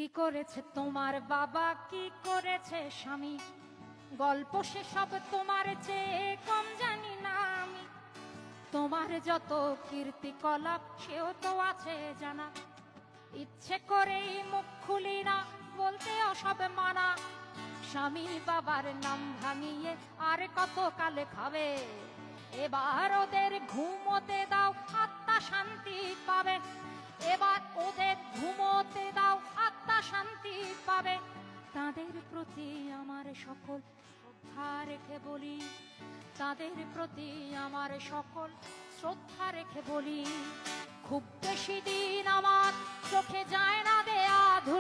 কি করেছে তোমার বাবা, কি করেছে স্বামী, গল্প সেসব তোমার চেয়ে কম জানি না আমি। তোমার যত কীর্তিকলাপ সেও তো আছে জানা, ইচ্ছে করেই মুখ খুলি না, বলতে সব মানা। স্বামী বাবার নাম ভাঙিয়ে আর কত কালে খাবে, এবার ওদের ঘুমোতে দাও, আত্মা শান্তি পাবে। এবার ওদের ঘুমোতে দাও, আত্মা শান্তি পাবে। তাদের প্রতি আমার সকল শ্রদ্ধা রেখে বলি, তাদের প্রতি আমার সকল শ্রদ্ধা রেখে বলি, খুব বেশি দিন আমার চোখে যায় না দেয়া ধুলি।